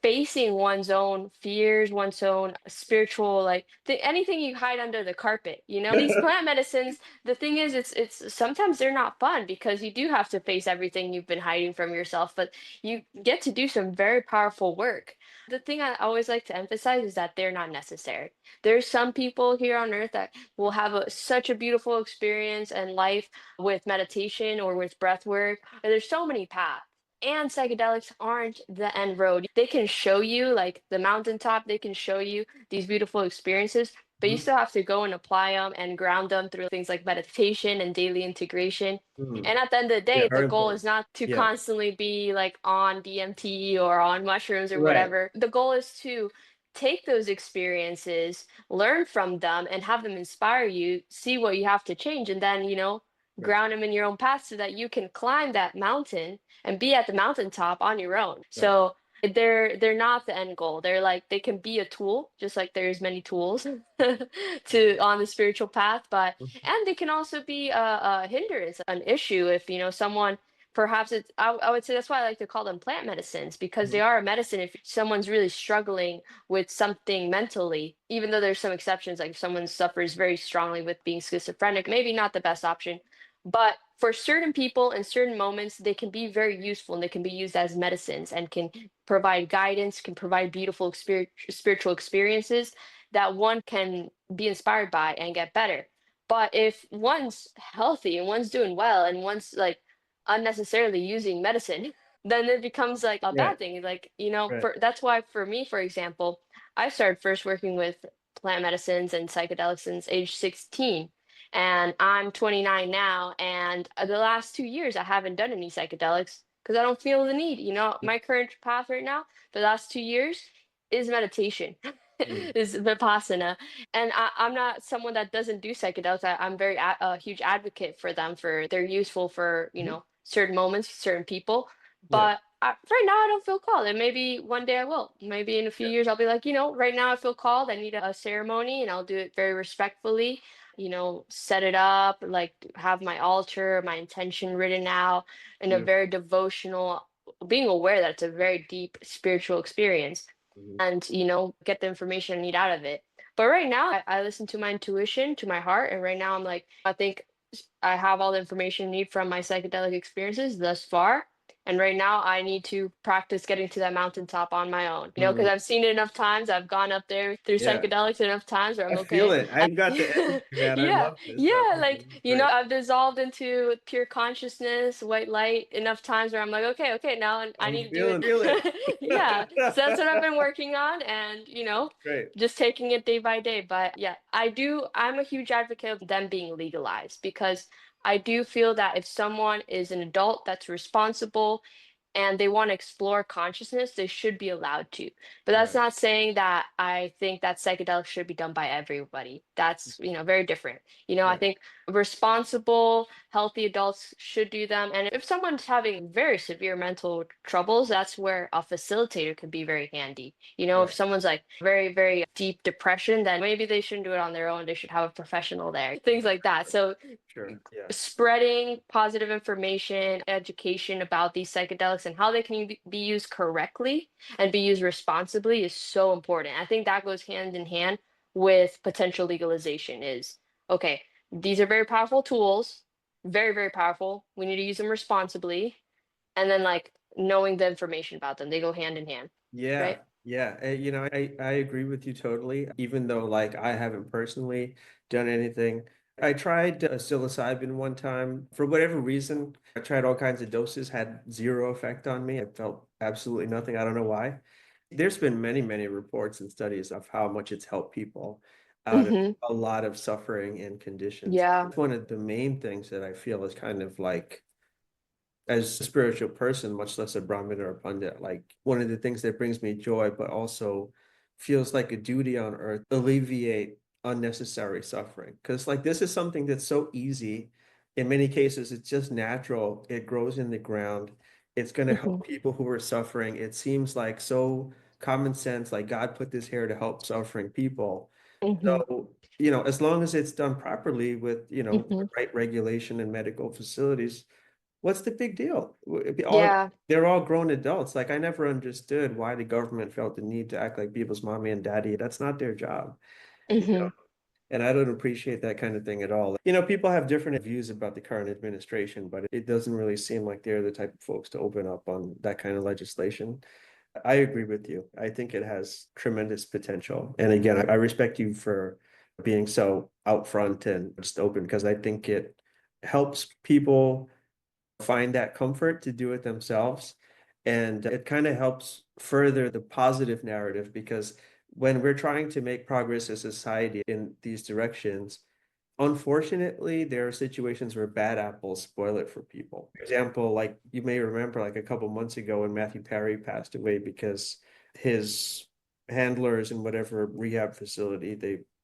facing one's own fears, one's own spiritual, like anything you hide under the carpet, you know? These plant medicines, the thing is, it's sometimes they're not fun because you do have to face everything you've been hiding from yourself, but you get to do some very powerful work. The thing I always like to emphasize is that they're not necessary. There's some people here on earth that will have such a beautiful experience and life with meditation or with breath work. And there's so many paths. And psychedelics aren't the end road. They can show you, like the mountaintop, they can show you these beautiful experiences, but you Mhm. still have to go and apply them and ground them through things like meditation and daily integration. Mm. And at the end of the Yeah, day, the very goal important. is not to Yeah, constantly be like on DMT or on mushrooms or right. whatever. The goal is to take those experiences, learn from them, and have them inspire you, see what you have to change, and then, Right. ground them in your own path so that you can climb that mountain and be at the mountaintop on your own. Right. So they're not the end goal. They're like they can be a tool, just like there's many tools to on the spiritual path, but Mhm. and they can also be a hindrance, an issue if someone perhaps it's I would say that's why I like to call them plant medicines because they Mhm. are a medicine if someone's really struggling with something mentally, even though there's some exceptions, like if someone suffers very strongly with being schizophrenic, maybe not the best option. But for certain people in certain moments, they can be very useful and they can be used as medicines and can provide guidance, can provide beautiful spiritual experiences that one can be inspired by and get better. But if one's healthy and one's doing well and one's like unnecessarily using medicine, then it becomes like a Yeah, bad thing. Like, right. for that's why for me, for example, I started first working with plant medicines and psychedelics since age 16, and I'm 29 now. And the last 2 years, I haven't done any psychedelics because I don't feel the need. My current path right now, the last 2 years, is meditation, Mm. is vipassana. And I'm not someone that doesn't do psychedelics. I'm very a huge advocate for them, for they're useful for, Mhm. certain moments, certain people. Yeah, But right now, I don't feel called. And maybe one day I will. Maybe in a few yeah. years, I'll be like, right now I feel called. I need a ceremony and I'll do it very respectfully, set it up, like have my altar, my intention written out in a Beautiful. very devotional, being aware that it's a very deep spiritual experience Mhm. and, get the information I need out of it. But right now, I listen to my intuition, to my heart. And right now, I'm like, I think I have all the information I need from my psychedelic experiences thus far. And right now, I need to practice getting to that mountaintop on my own, because Mm. I've seen it enough times. I've gone up there through Yeah, psychedelics enough times where I'm I feel okay. it. I've got the energy, man. I Yeah, love this. I yeah, love like, this. Great. I've dissolved into pure consciousness, white light enough times where I'm like, okay, okay, now I I'm need to do feeling feel it. it. Yeah, so that's what I've been working on, and Great. just taking it day by day. But yeah, I'm a huge advocate of them being legalized because I do feel that if someone is an adult that's responsible and they want to explore consciousness, they should be allowed to. But that's Right. not saying that I think that psychedelics should be done by everybody. That's, very different. I Right. think responsible, healthy adults should do them. And if someone's having very severe mental troubles, that's where a facilitator can be very handy. If Right. someone's like very, very deep depression, then maybe they shouldn't do it on their own. They should have a professional there, things like that. So Sure. Yeah. spreading positive information, education about these psychedelics and how they can be used correctly and be used responsibly is so important. I think that goes hand in hand with potential legalization is okay, these are very powerful tools, very, very powerful. We need to use them responsibly. And then like knowing the information about them, they go hand in hand, Yeah. right? Yeah. I agree with you totally. Even though like I haven't personally done anything. I tried psilocybin one time for whatever reason. I tried all kinds of doses, had zero effect on me. I felt absolutely nothing. I don't know why. There's been many, many reports and studies of how much it's helped people out of Hmm. a lot of suffering and conditions. Yeah. It's one of the main things that I feel is kind of like, as a spiritual person, much less a Brahmin or a Pandit, like one of the things that brings me joy, but also feels like a duty on earth, alleviate unnecessary suffering. Because like this is something that's so easy. In many cases, it's just natural. It grows in the ground. It's going to Hmm. help people who are suffering. It seems like so common sense, like God put this here to help suffering people. Hmm. So, as long as it's done properly with, Hmm. the right regulation and medical facilities, What's the big deal? Yeah. They're all grown adults. Like I never understood why the government felt the need to act like people's mommy and daddy. That's not their job, you know? Hmm. And I don't appreciate that kind of thing at all. People have different views about the current administration, but it doesn't really seem like they're the type of folks to open up on that kind of legislation. I agree with you. I think it has tremendous potential. And again, I respect you for being so upfront and just open because I think it helps people find that comfort to do it themselves. And it kind of helps further the positive narrative because when we're trying to make progress as a society in these directions, unfortunately, there are situations where bad apples spoil it for people. For example, like you may remember, like a couple months ago when Matthew Perry passed away because his handlers in whatever rehab facility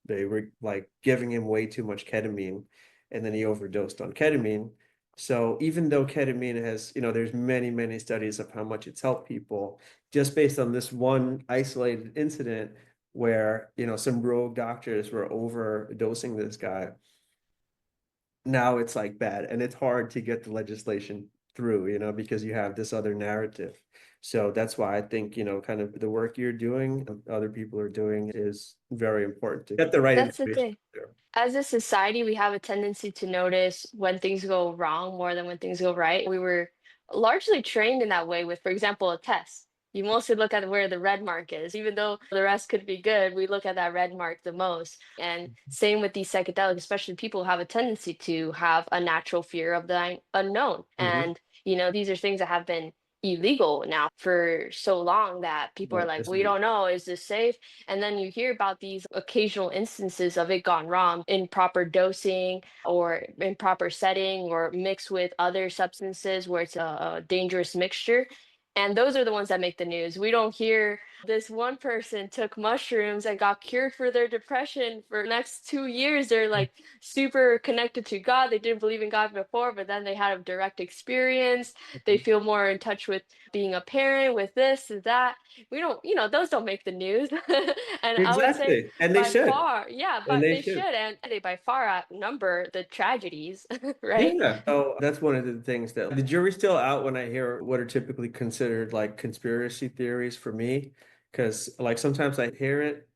they were like giving him way too much ketamine, and then he overdosed on ketamine. So even though ketamine has, there's many studies of how much it's helped people, just based on this one isolated incident where, some rogue doctors were overdosing this guy, now it's like bad and it's hard to get the legislation through, because you have this other narrative. So that's why I think, kind of the work you're doing, other people are doing is very important to get the right That's the information thing. there. As a society, we have a tendency to notice when things go wrong more than when things go right. We were largely trained in that way with, for example, a test. You mostly look at where the red mark is. Even though the rest could be good, we look at that red mark the most. And same with these psychedelics, especially people have a tendency to have a natural fear of the unknown. Mhm. And, these are things that have been illegal now for so long that people are Yeah, like, this we is don't know, is this safe? And then you hear about these occasional instances of it gone wrong in proper dosing or in proper setting or mixed with other substances where it's a dangerous mixture. And those are the ones that make the news. We don't hear this one person took mushrooms and got cured for their depression for the next 2 years. They're like super connected to God. They didn't believe in God before, but then they had a direct experience. They feel more in touch with being a parent, with this and that. We don't, those don't make the news. And I would say exactly. And they by should. far, yeah, And but they they should. should, and they by far outnumber the tragedies, right? Yeah. So that's one of the things that the jury's still out when I hear what are typically considered like conspiracy theories for me. Because like sometimes I hear it,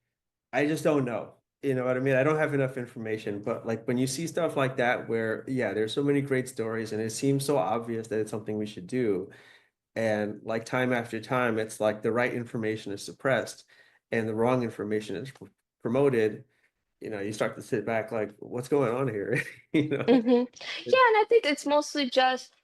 I just don't know. You know what I mean? I don't have enough information. But like when you see stuff like that, where yeah, there's so many great stories and it seems so obvious that it's something we should do. And like time after time, it's like the right information is suppressed and the wrong information is promoted. You start to sit back like, what's going on here? You know? Hmm. Yeah, and I think it's mostly just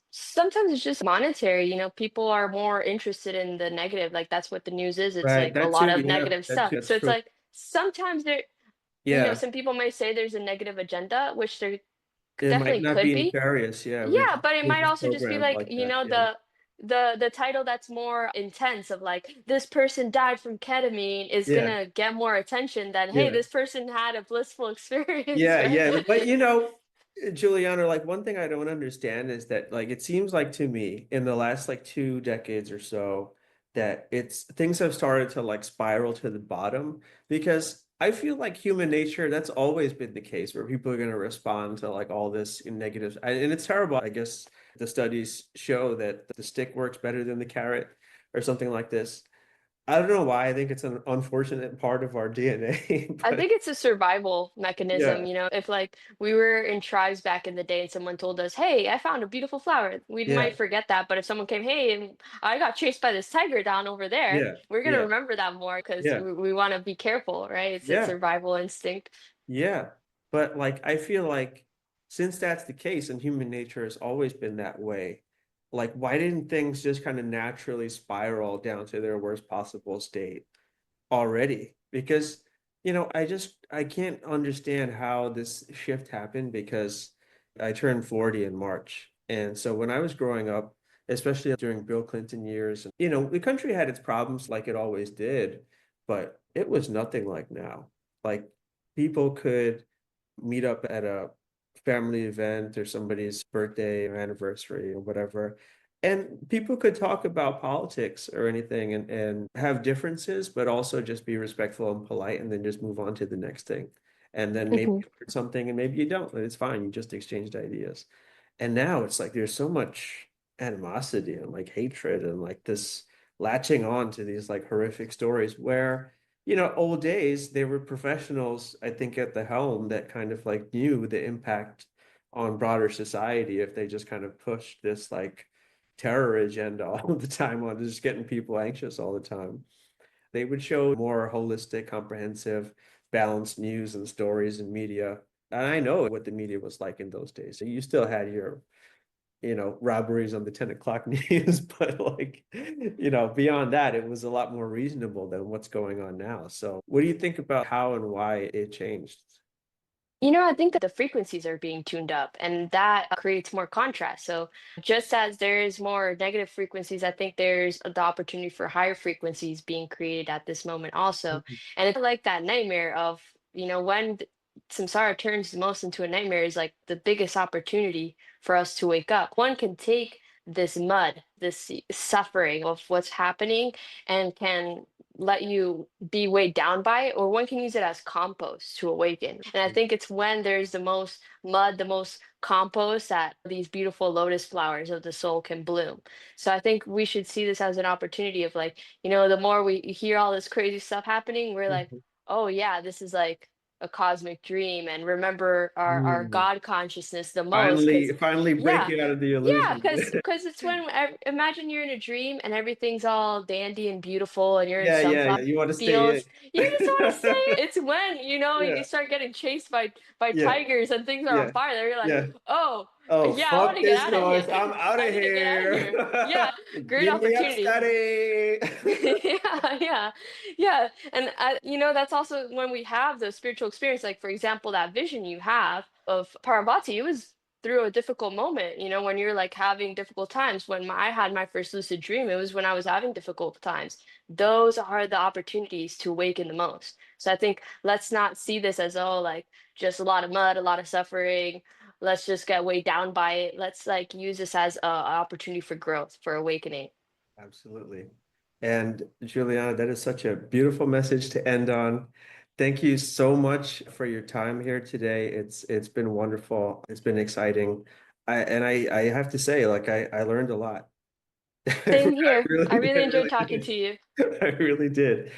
sometimes it's just monetary. People are more interested in the negative. Like that's what the news is. It's Right. like a That lot too. of Yeah. negative That stuff. too. That's So it's true. like sometimes there, Yeah. some people may say there's a negative agenda, which there It might definitely not could be be. nefarious. Yeah. We're Yeah, but it might just also just be programmed like, like that. Yeah. the title that's more intense of like this person died from ketamine is Yeah. gonna get more attention than hey, Yeah. this person had a blissful experience, Yeah. right? Yeah. But Juliana, like one thing I don't understand is that like it seems like to me in the last like 2 decades or so that it's things have started to like spiral to the bottom because I feel like human nature, that's always been the case where people are going to respond to like all this in negatives. And it's terrible. I guess the studies show that the stick works better than the carrot or something like this. I don't know why. I think it's an unfortunate part of our DNA, I but think it's a survival mechanism, yeah, if like we were in tribes back in the day and someone told us, "Hey, I found a beautiful flower," we yeah, might forget that. But if someone came, "Hey, and I got chased by this tiger down over there," yeah, we're gonna yeah, remember that more because yeah, we want to be careful, right? It's a yeah. survival instinct. Yeah, but like I feel like since that's the case and human nature has always been that way, like why didn't things just kind of naturally spiral down to their worst possible state already? Because, I can't understand how this shift happened because I turned 40 in March. And so when I was growing up, especially during Bill Clinton years, the country had its problems like it always did, but it was nothing like now. Like people could meet up at a family event or somebody's birthday or anniversary or whatever. And people could talk about politics or anything and have differences, but also just be respectful and polite and then just move on to the next thing. And then maybe Hmm. you learn something and maybe you don't. And it's fine. You just exchanged ideas. And now it's like there's so much animosity and like hatred and like this latching on to these like horrific stories where, old days, they were professionals, I think, at the helm that kind of like knew the impact on broader society if they just kind of pushed this like terror agenda all the time on just getting people anxious all the time. They would show more holistic, comprehensive, balanced news and stories and media. And I know what the media was like in those days. So you still had your, robberies on the 10 o'clock news, but like, beyond that, it was a lot more reasonable than what's going on now. So what do you think about how and why it changed? I think that the frequencies are being tuned up and that creates more contrast. So, just as there is more negative frequencies, I think there's the opportunity for higher frequencies being created at this moment also. Mhm. And it's like that nightmare of, when samsara turns the most into a nightmare is like the biggest opportunity for us to wake up. One can take this mud, this suffering of what's happening, and can let you be weighed down by it, or one can use it as compost to awaken. And I think it's when there's the most mud, the most compost, that these beautiful lotus flowers of the soul can bloom. So I think we should see this as an opportunity of like, the more we hear all this crazy stuff happening, we're like, Mhm. oh yeah, this is like a cosmic dream, and remember our Mm. God consciousness the most, Finally, because finally yeah, breaking out of the yeah, illusion. because it's when imagine you're in a dream and everything's all dandy and beautiful and you're in Yeah, yeah, sunflower yeah. You want to stay fields. You just want to in. say it's when you Yeah, start getting chased by yeah, tigers and things are on yeah, fire. Then you're like, yeah. oh Oh, yeah, I want fuck to get this out of here. noise. I'm out of I need to get out of here. here. Yeah, great Give me up, opportunity. study. Yeah, yeah, yeah. And that's also when we have those spiritual experience. Like for example, that vision you have of Parvati, it was through a difficult moment. When you're like having difficult times. When I had my first lucid dream, it was when I was having difficult times. Those are the opportunities to awaken the most. So I think let's not see this as, oh, like just a lot of mud, a lot of suffering. Let's just get weighed down by it. Let's like use this as a opportunity for growth, for awakening. Absolutely. And Juliana, that is such a beautiful message to end on. Thank you so much for your time here today. It's been wonderful. It's been exciting. I have to say, like I learned a lot. I Same here. I really, I really enjoyed really talking did. to you. I really did.